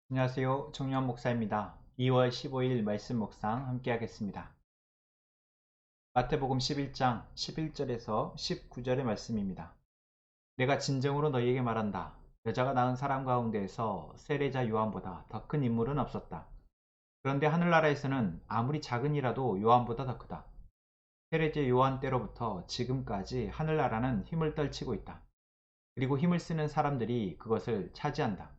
안녕하세요. 정유한 목사입니다. 2월 15일 말씀 묵상 함께 하겠습니다. 마태복음 11장 11절에서 19절의 말씀입니다. 내가 진정으로 너희에게 말한다. 여자가 낳은 사람 가운데에서 세례자 요한보다 더 큰 인물은 없었다. 그런데 하늘나라에서는 아무리 작은 이라도 요한보다 더 크다. 세례자 요한 때로부터 지금까지 하늘나라는 힘을 떨치고 있다. 그리고 힘을 쓰는 사람들이 그것을 차지한다.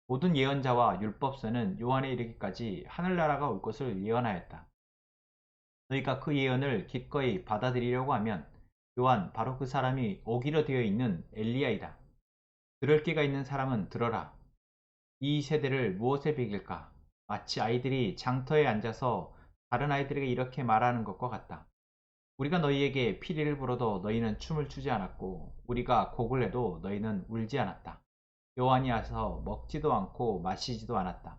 모든 예언자와 율법서는 요한에 이르기까지 하늘나라가 올 것을 예언하였다. 너희가 그 예언을 기꺼이 받아들이려고 하면 요한 바로 그 사람이 오기로 되어 있는 엘리야이다. 들을 귀가 있는 사람은 들어라. 이 세대를 무엇에 비길까? 마치 아이들이 장터에 앉아서 다른 아이들에게 이렇게 말하는 것과 같다. 우리가 너희에게 피리를 불어도 너희는 춤을 추지 않았고 우리가 곡을 내도 너희는 울지 않았다. 요한이 와서 먹지도 않고 마시지도 않았다.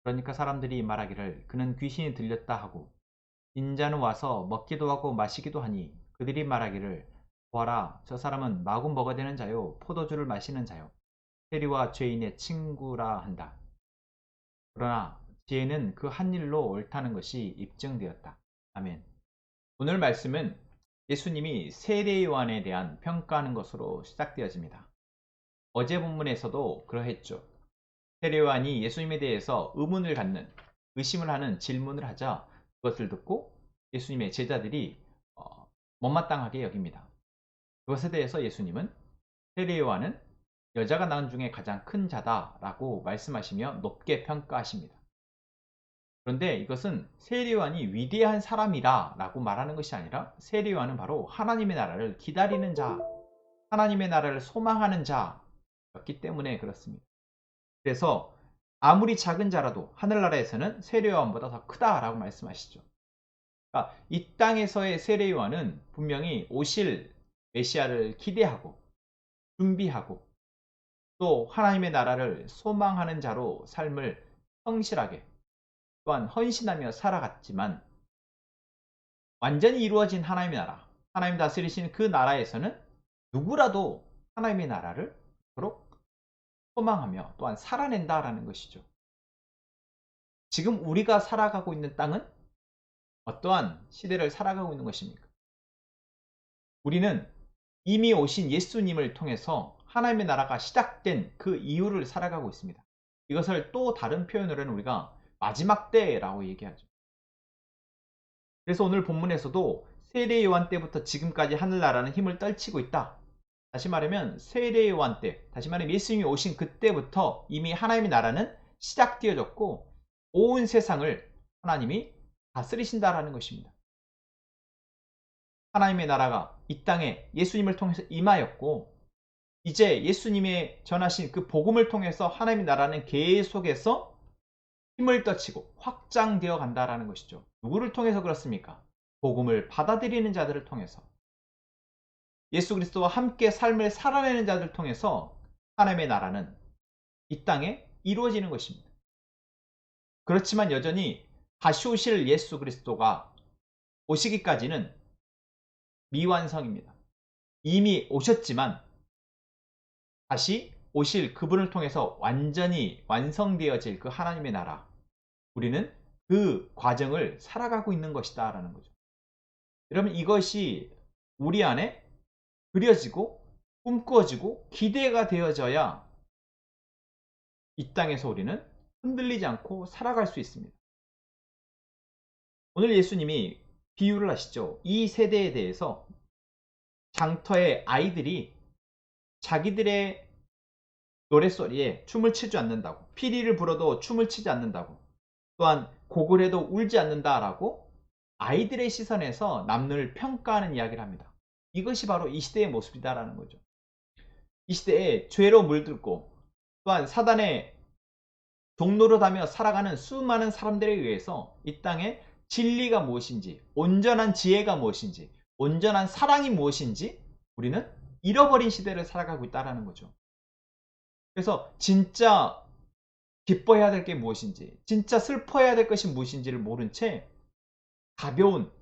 그러니까 사람들이 말하기를 그는 귀신이 들렸다 하고 인자는 와서 먹기도 하고 마시기도 하니 그들이 말하기를 보아라 저 사람은 마구 먹어대는 자요 포도주를 마시는 자요 세리와 죄인의 친구라 한다. 그러나 지혜는 그 한 일로 옳다는 것이 입증되었다. 아멘. 오늘 말씀은 예수님이 세례 요한에 대한 평가하는 것으로 시작되어집니다. 어제 본문에서도 그러했죠. 세례 요한이 예수님에 대해서 의문을 갖는, 의심을 하는 질문을 하자 그것을 듣고 예수님의 제자들이 못마땅하게 여깁니다. 그것에 대해서 예수님은 세례 요한은 여자가 낳은 중에 가장 큰 자다라고 말씀하시며 높게 평가하십니다. 그런데 이것은 세례 요한이 위대한 사람이라 라고 말하는 것이 아니라 세례 요한은 바로 하나님의 나라를 기다리는 자, 하나님의 나라를 소망하는 자였기 때문에 그렇습니다. 그래서 아무리 작은 자라도 하늘나라에서는 세례 요한보다 더 크다라고 말씀하시죠. 그러니까 이 땅에서의 세례 요한은 분명히 오실 메시아를 기대하고 준비하고 또 하나님의 나라를 소망하는 자로 삶을 성실하게 또한 헌신하며 살아갔지만 완전히 이루어진 하나님의 나라, 하나님 다스리시는 그 나라에서는 누구라도 하나님의 나라를 그토록 소망하며 또한 살아낸다라는 것이죠. 지금 우리가 살아가고 있는 땅은 어떠한 시대를 살아가고 있는 것입니까? 우리는 이미 오신 예수님을 통해서 하나님의 나라가 시작된 그 이유를 살아가고 있습니다. 이것을 또 다른 표현으로는 우리가 마지막 때라고 얘기하죠. 그래서 오늘 본문에서도 세례 요한 때부터 지금까지 하늘나라는 힘을 떨치고 있다. 다시 말하면 세례 요한 때, 다시 말하면 예수님이 오신 그때부터 이미 하나님의 나라는 시작되어졌고 온 세상을 하나님이 다스리신다라는 것입니다. 하나님의 나라가 이 땅에 예수님을 통해서 임하였고 이제 예수님의 전하신 그 복음을 통해서 하나님의 나라는 계속해서 힘을 떨치고 확장되어 간다라는 것이죠. 누구를 통해서 그렇습니까? 복음을 받아들이는 자들을 통해서 예수 그리스도와 함께 삶을 살아내는 자들을 통해서 하나님의 나라는 이 땅에 이루어지는 것입니다. 그렇지만 여전히 다시 오실 예수 그리스도가 오시기까지는 미완성입니다. 이미 오셨지만 다시 오실 그분을 통해서 완전히 완성되어질 그 하나님의 나라, 우리는 그 과정을 살아가고 있는 것이다 라는 거죠. 여러분 이것이 우리 안에 그려지고 꿈꾸어지고 기대가 되어져야 이 땅에서 우리는 흔들리지 않고 살아갈 수 있습니다. 오늘 예수님이 비유를 하시죠. 이 세대에 대해서 장터의 아이들이 자기들의 노랫소리에 춤을 추지 않는다고, 피리를 불어도 춤을 추지 않는다고, 또한 곡을 해도 울지 않는다라고 아이들의 시선에서 남을 평가하는 이야기를 합니다. 이것이 바로 이 시대의 모습이다라는 거죠. 이 시대에 죄로 물들고 또한 사단의 종노릇하며 살아가는 수많은 사람들에 의해서 이 땅에 진리가 무엇인지, 온전한 지혜가 무엇인지, 온전한 사랑이 무엇인지 우리는 잃어버린 시대를 살아가고 있다는 거죠. 그래서 진짜 기뻐해야 될 게 무엇인지, 진짜 슬퍼해야 될 것이 무엇인지를 모른 채 가벼운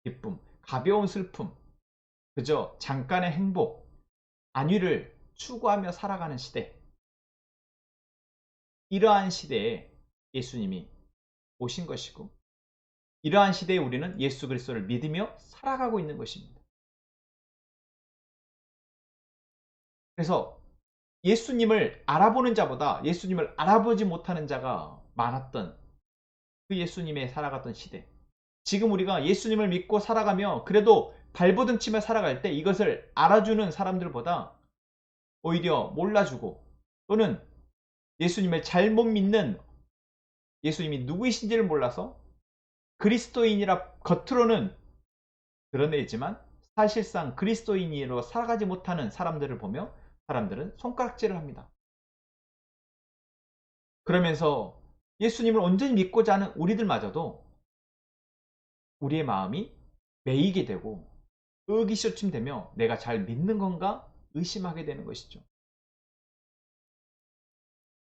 기쁨, 가벼운 슬픔, 그저 잠깐의 행복, 안위를 추구하며 살아가는 시대. 이러한 시대에 예수님이 오신 것이고, 이러한 시대에 우리는 예수 그리스도를 믿으며 살아가고 있는 것입니다. 그래서 예수님을 알아보는 자보다 예수님을 알아보지 못하는 자가 많았던 그 예수님의 살아갔던 시대. 지금 우리가 예수님을 믿고 살아가며 그래도 발버둥 치며 살아갈 때 이것을 알아주는 사람들보다 오히려 몰라주고, 또는 예수님을 잘못 믿는, 예수님이 누구이신지를 몰라서 그리스도인이라 겉으로는 드러내지만 사실상 그리스도인으로 살아가지 못하는 사람들을 보며 사람들은 손가락질을 합니다. 그러면서 예수님을 온전히 믿고자 하는 우리들마저도 우리의 마음이 매이게 되고 의기소침되며 내가 잘 믿는 건가 의심하게 되는 것이죠.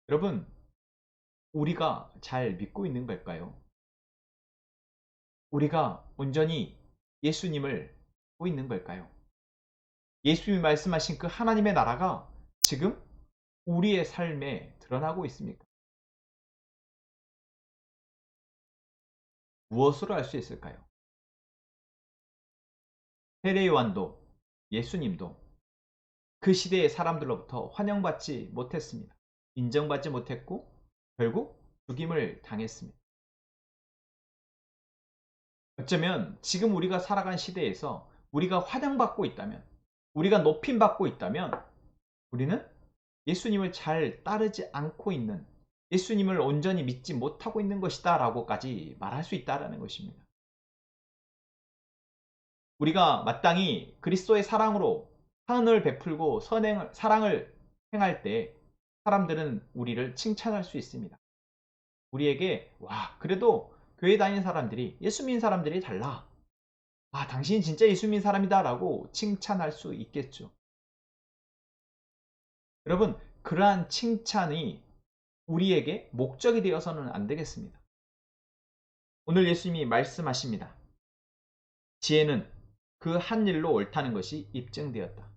여러분, 우리가 잘 믿고 있는 걸까요? 우리가 온전히 예수님을 믿고 있는 걸까요? 예수님이 말씀하신 그 하나님의 나라가 지금 우리의 삶에 드러나고 있습니까? 무엇으로 알 수 있을까요? 세례 요한도 예수님도 그 시대의 사람들로부터 환영받지 못했습니다. 인정받지 못했고 결국 죽임을 당했습니다. 어쩌면 지금 우리가 살아간 시대에서 우리가 환영받고 있다면, 우리가 높임받고 있다면 우리는 예수님을 잘 따르지 않고 있는, 예수님을 온전히 믿지 못하고 있는 것이다 라고까지 말할 수 있다는 것입니다. 우리가 마땅히 그리스도의 사랑으로 선을 베풀고 사랑을 행할 때 사람들은 우리를 칭찬할 수 있습니다. 우리에게 와, 그래도 교회 다니는 사람들이, 예수 믿는 사람들이 달라. 아, 당신이 진짜 예수 믿는 사람이다 라고 칭찬할 수 있겠죠. 여러분, 그러한 칭찬이 우리에게 목적이 되어서는 안 되겠습니다. 오늘 예수님이 말씀하십니다. 지혜는 그 한 일로 옳다는 것이 입증되었다.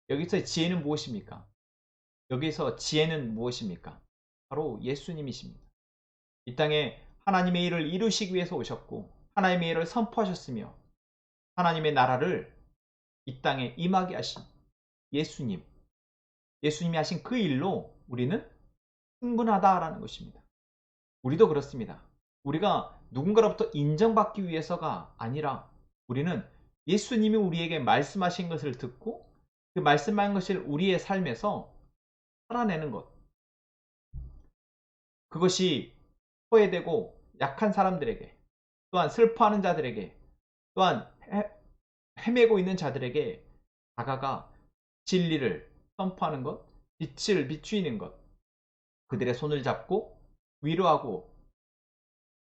여기서 지혜는 무엇입니까? 여기서 지혜는 무엇입니까? 바로 예수님이십니다. 이 땅에 하나님의 일을 이루시기 위해서 오셨고 하나님의 일을 선포하셨으며 하나님의 나라를 이 땅에 임하게 하신 예수님, 예수님이 하신 그 일로 우리는 충분하다라는 것입니다. 우리도 그렇습니다. 우리가 누군가로부터 인정받기 위해서가 아니라 우리는 예수님이 우리에게 말씀하신 것을 듣고 그 말씀한 것을 우리의 삶에서 살아내는 것, 그것이 소외되고 약한 사람들에게, 또한 슬퍼하는 자들에게, 또한 헤매고 있는 자들에게 다가가 진리를 선포하는 것, 빛을 비추이는 것, 그들의 손을 잡고 위로하고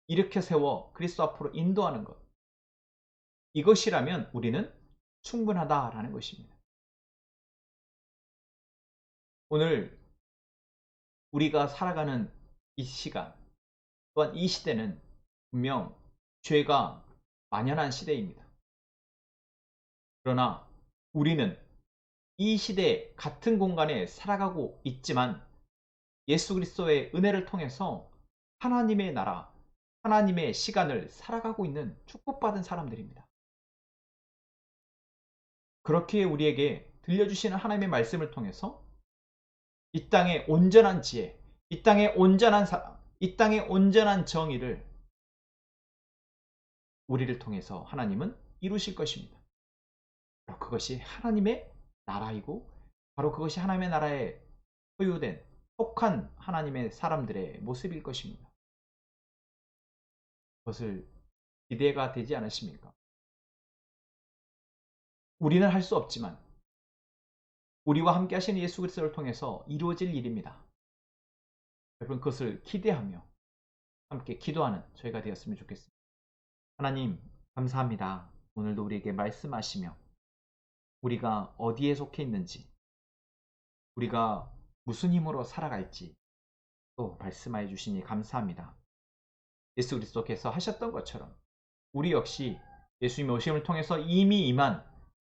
일으켜 세워 그리스도 앞으로 인도하는 것, 이것이라면 우리는 충분하다라는 것입니다. 오늘 우리가 살아가는 이 시간, 또한 이 시대는 분명 죄가 만연한 시대입니다. 그러나 우리는 이 시대 같은 공간에 살아가고 있지만 예수 그리스도의 은혜를 통해서 하나님의 나라, 하나님의 시간을 살아가고 있는 축복받은 사람들입니다. 그렇게 우리에게 들려주시는 하나님의 말씀을 통해서 이 땅의 온전한 지혜, 이 땅의 온전한 사랑, 이 땅의 온전한 정의를 우리를 통해서 하나님은 이루실 것입니다. 바로 그것이 하나님의 나라이고 바로 그것이 하나님의 나라에 소유된 속한 하나님의 사람들의 모습일 것입니다. 그것을 기대가 되지 않으십니까? 우리는 할 수 없지만 우리와 함께 하시는 예수 그리스도를 통해서 이루어질 일입니다. 여러분, 그것을 기대하며 함께 기도하는 저희가 되었으면 좋겠습니다. 하나님, 감사합니다. 오늘도 우리에게 말씀하시며 우리가 어디에 속해 있는지, 우리가 무슨 힘으로 살아갈지 또 말씀하여 주시니 감사합니다. 예수 그리스도께서 하셨던 것처럼 우리 역시 예수님의 오심을 통해서 이미 임한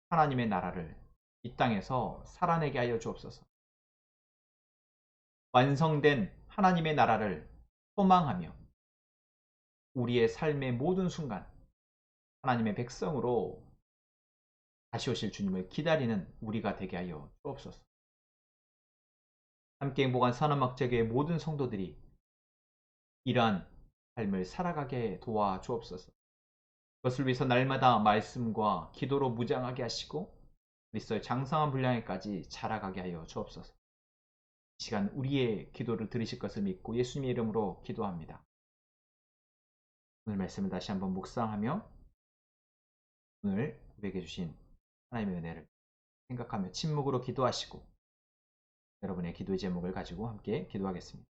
하나님의 나라를 이 땅에서 살아내게 하여 주옵소서. 완성된 하나님의 나라를 소망하며 우리의 삶의 모든 순간 하나님의 백성으로 다시 오실 주님을 기다리는 우리가 되게 하여 주옵소서. 함께 행복한 선한막대교회 모든 성도들이 이러한 삶을 살아가게 도와 주옵소서. 그것을 위해서 날마다 말씀과 기도로 무장하게 하시고 그리스도의 장성한 분량에까지 자라가게 하여 주옵소서. 이 시간 우리의 기도를 들으실 것을 믿고 예수님의 이름으로 기도합니다. 오늘 말씀을 다시 한번 묵상하며 오늘 우리에게 주신 하나님의 은혜를 생각하며 침묵으로 기도하시고 여러분의 기도의 제목을 가지고 함께 기도하겠습니다.